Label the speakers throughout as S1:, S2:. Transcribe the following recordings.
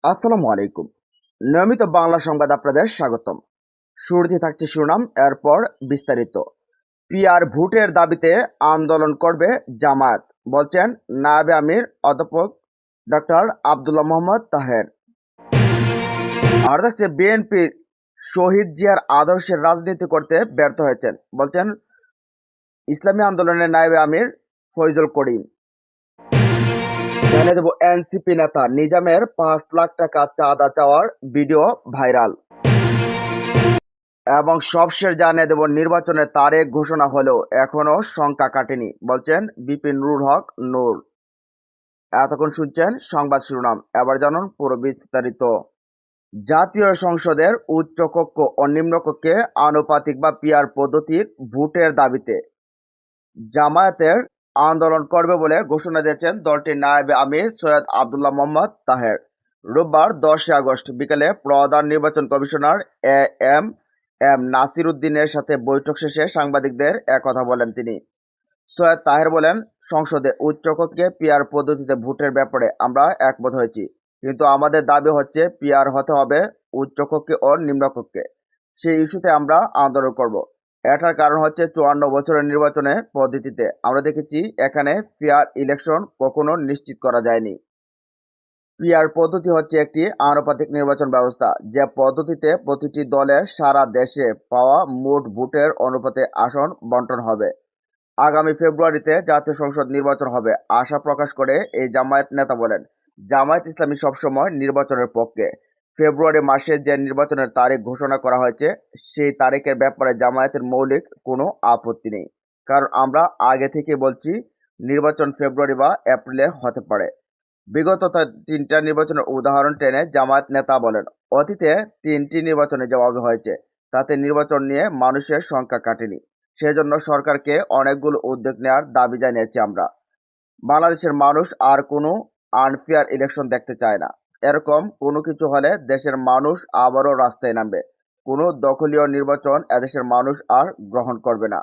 S1: আসসালামু আলাইকুম। নিয়মিত বাংলা সংবাদ আপনাদের স্বাগতম। শুরুতে থাকছে শিরোনাম, এরপর বিস্তারিত। পিআর ভোটের দাবিতে আন্দোলন করবে জামায়াত, বলছেন নায়েবে আমির অধ্যাপক ডক্টর আব্দুল্লাহ মোহাম্মদ তাহের। আর থাকছে বিএনপি শহীদ জিয়ার আদর্শের রাজনীতি করতে ব্যর্থ হয়েছেন, বলছেন ইসলামী আন্দোলনের নায়েবে আমির ফয়জুল করিম। জানিয়ে দেব এনসিপি নেতা নিজামের ৫ লাখ টাকা চাঁদা চাওয়ার ভিডিও ভাইরাল। এবং সবশেষ জানিয়ে দেব নির্বাচনের তারিখ ঘোষণা হলেও এখনো শঙ্কা কাটেনি, বলছেন বিপিন নুরুল হক নূর। এতক্ষণ শুনছেন সংবাদ শিরোনাম, এবার জানুন পুরো বিস্তারিত। জাতীয় সংসদের উচ্চ কক্ষ ও নিম্ন কক্ষে আনুপাতিক বা পিআর পদ্ধতির ভোটের দাবিতে জামায়াতের আন্দোলন করবে বলে ঘোষণা দিয়েছেন দলটির নায়েবে আমির সৈয়দ আব্দুল্লাহ মোহাম্মদ তাহের। রোববার ১০ আগস্ট বিকেলে প্রধান নির্বাচন commissioner A M M Nasir উদ্দিনের সাথে বৈঠক শেষে সাংবাদিকদের একথা বলেন তিনি। সৈয়দ তাহের বলেন, সংসদে উচ্চ কক্ষে পিআর পদ্ধতিতে ভোটের ব্যাপারে আমরা একমত হয়েছি, কিন্তু আমাদের দাবি হচ্ছে পিআর হতে হবে উচ্চ কক্ষে ও নিম্ন কক্ষে। সেই ইস্যুতে আমরা আন্দোলন করব। এটার কারণ হচ্ছে ৫৪ বছরের নির্বাচনের পদ্ধতিতে আমরা দেখেছি এখানে ফেয়ার ইলেকশন কখনো নিশ্চিত করা যায়নি। পিআর পদ্ধতি হচ্ছে একটি আনুপাতিক নির্বাচন ব্যবস্থা, যে পদ্ধতিতে প্রতিটি দলের সারা দেশে পাওয়া মোট ভোটের অনুপাতে আসন বণ্টন হবে। আগামী ফেব্রুয়ারিতে জাতীয় সংসদ নির্বাচন হবে আশা প্রকাশ করে এই জামায়াত নেতা বলেন, জামায়াত ইসলামী সবসময় নির্বাচনের পক্ষে। ফেব্রুয়ারি মাসে যে নির্বাচনের তারিখ ঘোষণা করা হয়েছে সেই তারিখের ব্যাপারে জামায়াতের মৌলিক কোনো আপত্তি নেই, কারণ আমরা আগে থেকে বলছি নির্বাচন ফেব্রুয়ারি বা এপ্রিলে হতে পারে। বিগত ৩টা নির্বাচনের উদাহরণ টেনে জামায়াত নেতা বলেন, অতীতে ৩টি নির্বাচনে জবাবে হয়েছে, তাতে নির্বাচন নিয়ে মানুষের সংখ্যা কাটেনি। সেজন্য সরকারকে অনেকগুলো উদ্যোগ নেওয়ার দাবি জানিয়েছি আমরা। বাংলাদেশের মানুষ আর কোনো আনফেয়ার ইলেকশন দেখতে চায় না। এরকম কোনো কিছু হলে দেশের মানুষ আবারও রাস্তায় নামবে। কোনো দখলীয় নির্বাচন এদেশের মানুষ আর গ্রহণ করবে না।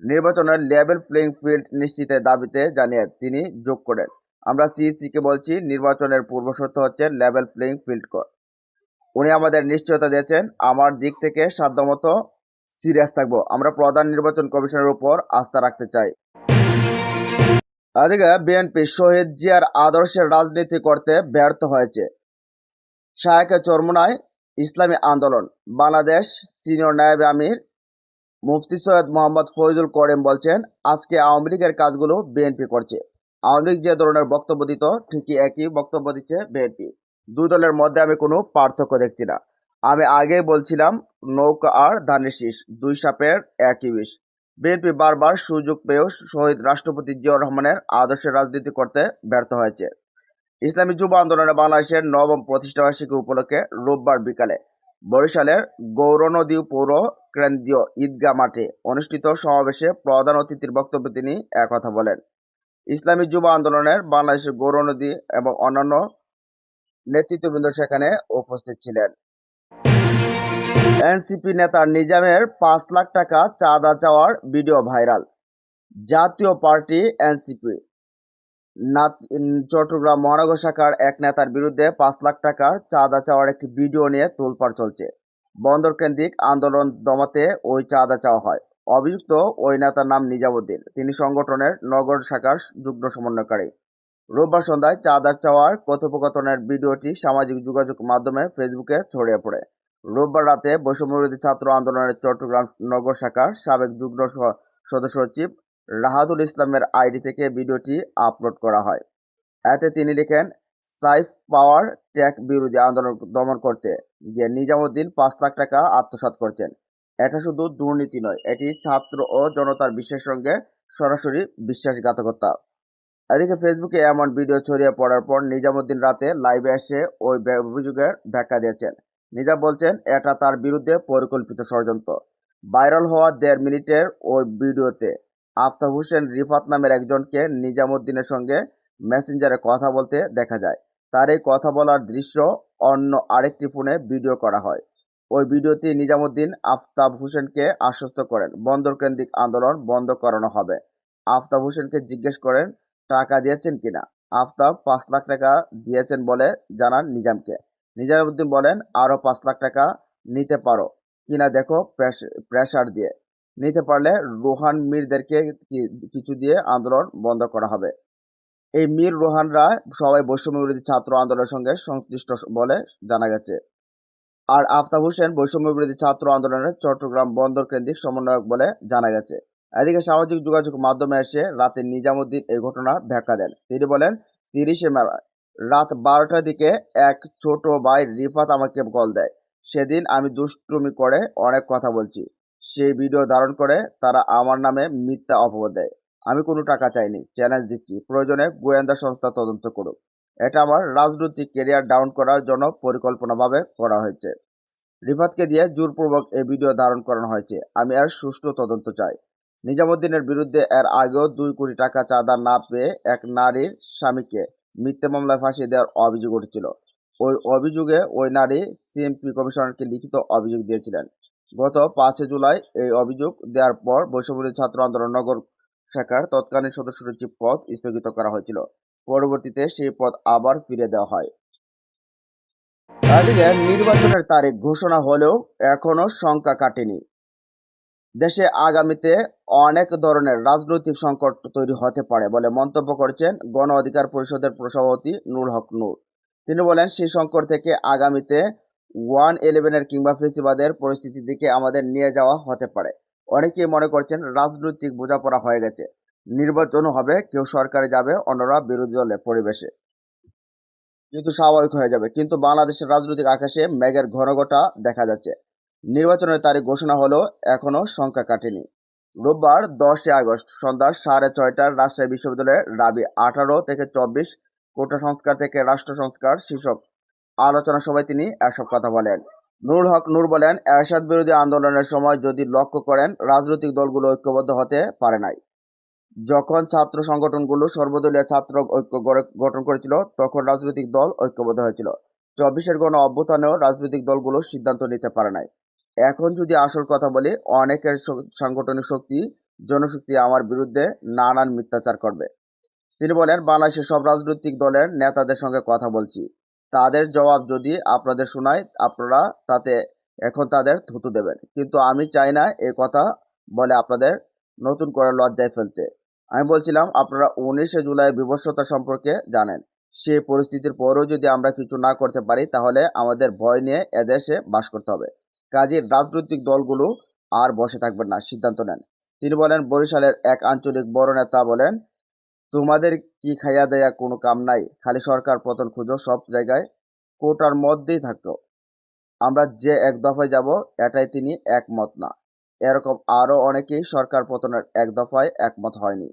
S1: নির্বাচনের লেভেল প্লেইং ফিল্ড নিশ্চিতের দাবিতে জানিয়ে তিনি যোগ করেন, আমরা সিইসিকে বলছি নির্বাচনের পূর্বশর্ত হচ্ছে লেভেল প্লেইং ফিল্ড। উনি আমাদের নিশ্চয়তা দিয়েছেন, আমার দিক থেকে সাধ্যমতো সিরিয়াস থাকবো। আমরা প্রধান নির্বাচন কমিশনের উপর আস্থা রাখতে চাই। এদিকে বিএনপি শহীদ জিয়ার আদর্শের রাজনীতি করতে ব্যর্থ হয়েছে। শায়েখে চরমোনাই ইসলামী আন্দোলন বাংলাদেশ সিনিয়র নায়েবে আমির মুফতি সৈয়দ মোহাম্মদ ফয়জুল করিম বলছেন, আজকে আওয়ামী লীগের কাজগুলো বিএনপি করছে। আওয়ামী লীগ যে ধরনের বক্তব্য দিত ঠিকই একই বক্তব্য দিচ্ছে বিএনপি। দুই দলের মধ্যে আমি কোনো পার্থক্য দেখছি না। আমি আগেই বলছিলাম নৌকা আর ধানের শীষ, দুই সাপের একই বিষ। বিএনপি বারবার সুযোগ পেয়েও শহীদ রাষ্ট্রপতি জিয়াউর রহমানের আদর্শের রাজনীতি করতে ব্যর্থ হয়েছে। ইসলামী যুব আন্দোলনে বাংলাদেশের নবম প্রতিষ্ঠাবার্ষিকী উপলক্ষে রোববার বিকালে বরিশালের গৌরনদী পৌর কেন্দ্রীয় ঈদগাহ মাঠে অনুষ্ঠিত সমাবেশে প্রধান অতিথির বক্তব্যে তিনি একথা বলেন। ইসলামী যুব আন্দোলনের বাংলাদেশের গৌরনদী এবং অন্যান্য নেতৃত্ববৃন্দ সেখানে উপস্থিত ছিলেন। এনসিপি নেতা নিজামের ৫ লাখ টাকা চাঁদা চাওয়ার ভিডিও ভাইরাল। জাতীয় পার্টি এনসিপি চট্টগ্রাম মহানগর শাখার এক নেতার বিরুদ্ধে ৫ লাখ টাকার চাঁদা চাওয়ার একটি ভিডিও নিয়ে তোলপাড় চলছে। বন্দর কেন্দ্রিক আন্দোলন দমাতে ওই চাঁদা চাওয়া হয়। অভিযুক্ত ওই নেতার নাম নিজামুদ্দিন, তিনি সংগঠনের নগর শাখার যুগ্ম সমন্বয়কারী। রোববার সন্ধ্যায় চাঁদা চাওয়ার কথোপকথনের ভিডিওটি সামাজিক যোগাযোগ মাধ্যমে ফেসবুকে ছড়িয়ে পড়ে। রোববার রাতে বৈষম্যবিরোধী ছাত্র আন্দোলনের চট্টগ্রাম নগর শাখার সাবেক যুগ্ম সদস্য সচিব রাহাতুল ইসলামের আইডি থেকে ভিডিওটি আপলোড করা হয়। এতে তিনি লিখেন, সাইফ পাওয়ার ট্যাগ বিরোধী আন্দোলন দমন করতে গিয়ে নিজামুদ্দিন ৫ লাখ টাকা আত্মসাৎ করছেন। এটা শুধু দুর্নীতি নয়, এটি ছাত্র ও জনতার বিশ্বাসের সঙ্গে সরাসরি বিশ্বাসঘাতকতা। এদিকে ফেসবুকে এমন ভিডিও ছড়িয়ে পড়ার পর নিজামুদ্দিন রাতে লাইভে এসে ওই অভিযোগের ব্যাখ্যা দিয়েছেন। নিজাম বলছেন, এটা তার বিরুদ্ধে পরিকল্পিত ষড়যন্ত্র। ভাইরাল হওয়া ১.৫ মিনিটের ওই ভিডিওতে আফতাব হোসেন রিফাত নামের একজনকে নিজামুদ্দিনের সঙ্গে মেসেঞ্জারে কথা বলতে দেখা যায়। তার এই কথা বলার দৃশ্য অন্য আরেকটি ফোনে ভিডিও করা হয়। ওই ভিডিওতে নিজামুদ্দিন আফতাব হোসেনকে আশ্বস্ত করেন বন্দর কেন্দ্রিক আন্দোলন বন্ধ করানো হবে। আফতাব হোসেনকে জিজ্ঞেস করেন টাকা দিয়েছেন কিনা। আফতাব ৫ লাখ টাকা দিয়েছেন বলে জানান নিজামকে। নিজামুদ্দিন বলেন, আরও ৫ লাখ টাকা নিতে পারো কিনা দেখো, প্রেসার দিয়ে নিতে পারলে রোহান মীরদেরকে কিছু দিয়ে আন্দোলন বন্ধ করা হবে। এই মীর রোহানরা সবাই বৈষম্য বিরোধী ছাত্র আন্দোলনের সঙ্গে সংশ্লিষ্ট বলে জানা গেছে। আর আফতাব হোসেন বৈষম্য বিরোধী ছাত্র আন্দোলনের চট্টগ্রাম বন্দর কেন্দ্রিক সমন্বয়ক বলে জানা গেছে। এদিকে সামাজিক যোগাযোগ মাধ্যমে এসে রাতে নিজামুদ্দিন এই ঘটনার ব্যাখ্যা দেন। তিনি বলেন, ৩০শে মে রাত ১২টার দিকে এক ছোট ভাই রিফাত আমাকে কল দেয়। সেদিন আমি দুষ্টুমি করে অনেক কথা বলছি। সেই ভিডিও ধারণ করে তারা আমার নামে মিথ্যা অপবাদ দেয়। আমি কোনো টাকা চাইনি, চ্যালেঞ্জ দিচ্ছি, প্রয়োজনে গোয়েন্দা সংস্থা তদন্ত করুক। এটা আমার রাজনৈতিক ক্যারিয়ার ডাউন করার জন্য পরিকল্পনাভাবে করা হয়েছে। রিফাতকে দিয়ে জোরপূর্বক এই ভিডিও ধারণ করানো হয়েছে। আমি এর সুষ্ঠু তদন্ত চাই। নিজামুদ্দিনের বিরুদ্ধে এর আগেও ২ কোটি টাকা চাঁদা না পেয়ে এক নারীর স্বামীকে মিথ্যা মামলায় ফাঁসিয়ে দেওয়ার অভিযোগ উঠেছিল। ওই অভিযোগে ওই নারী সিএমপি কমিশনারকে লিখিত অভিযোগ দিয়েছিলেন। গত ৫ জুলাই এই অভিযোগ দেওয়ার পর বৈষম্যবিরোধী ছাত্র আন্দোলন নগর শাখার তৎকালীন সদস্য সচিব পদ স্থগিত করা হয়েছিল। পরবর্তীতে সেই পদ আবার ফিরিয়ে দেওয়া হয়। এদিকে নির্বাচনের তারিখ ঘোষণা হলেও এখনো শঙ্কা কাটেনি। দেশে আগামীতে অনেক ধরনের রাজনৈতিক সংকট তৈরি হতে পারে বলে মন্তব্য করেছেন গণ অধিকার পরিষদের সভাপতি নূর হক নূর। তিনি বলেন, সেই সংকট থেকে আগামীতে 1-11 কিংবা ফেসিবাদের পরিস্থিতির দিকে আমাদের নিয়ে যাওয়া হতে পারে। অনেকেই মনে করছেন রাজনৈতিক বোঝাপড়া হয়ে গেছে, নির্বাচনও হবে, কেউ সরকারে যাবে, অন্যরা বিরোধী দলে পরিবেশে কিন্তু স্বাভাবিক হয়ে যাবে। কিন্তু বাংলাদেশের রাজনৈতিক আকাশে মেঘের ঘনঘটা দেখা যাচ্ছে। নির্বাচনের তারিখ ঘোষণা হলেও এখনো শঙ্কা কাটেনি। রোববার ১০ আগস্ট সন্ধ্যা ৬:৩০টায় রাজশাহী বিশ্ববিদ্যালয়ের রাবি ১৮ থেকে ২৪ কোটা সংস্কার থেকে রাষ্ট্র সংস্কার শীর্ষক আলোচনা সভায় তিনি এসব কথা বলেন। নুরুল হক নূর বলেন, এরশাদ বিরোধী আন্দোলনের সময় যদি লক্ষ্য করেন, রাজনৈতিক দলগুলো ঐক্যবদ্ধ হতে পারে নাই। যখন ছাত্র সংগঠনগুলো সর্বদলীয় ছাত্র ঐক্য গঠন করেছিল, তখন রাজনৈতিক দল ঐক্যবদ্ধ হয়েছিল। ২৪-এর গণ অভ্যুত্থানেও রাজনৈতিক দলগুলো সিদ্ধান্ত নিতে পারে নাই। এখন যদি আসল কথা বলি, অনেকের সাংগঠনিক শক্তি, জনশক্তি আমার বিরুদ্ধে নানান মিথ্যাচার করবে। তিনি বলেন, বাংলাদেশের সব রাজনৈতিক দলের নেতাদের সঙ্গে কথা বলছি। তাদের জবাব যদি আপনাদের শোনায়, আপনারা তাতে এখন তাদের থুতু দেবেন। কিন্তু আমি চাই না এ কথা বলে আপনাদের নতুন করে লজ্জায় ফেলতে। আমি বলছিলাম, আপনারা ১৯শে জুলাই বিভৎসতা সম্পর্কে জানেন। সেই পরিস্থিতির পরেও যদি আমরা কিছু না করতে পারি, তাহলে আমাদের ভয় নিয়ে এদেশে বাস করতে হবে। কাজেই রাজনৈতিক দলগুলো আর বসে থাকবেন না, সিদ্ধান্ত নেন। তিনি বলেন, বরিশালের এক আঞ্চলিক বড় নেতা বলেন, তোমাদের কি খাইয়া দেয়া কোনো কাম নাই? খালি সরকার পতন খুঁজো, সব জায়গায় কোটার মধ্যেই থাকো। আমরা যে এক দফায় যাব, এটাই তিনি একমত না। এরকম আরও অনেকেই সরকার পতনের এক দফায় একমত হয়নি।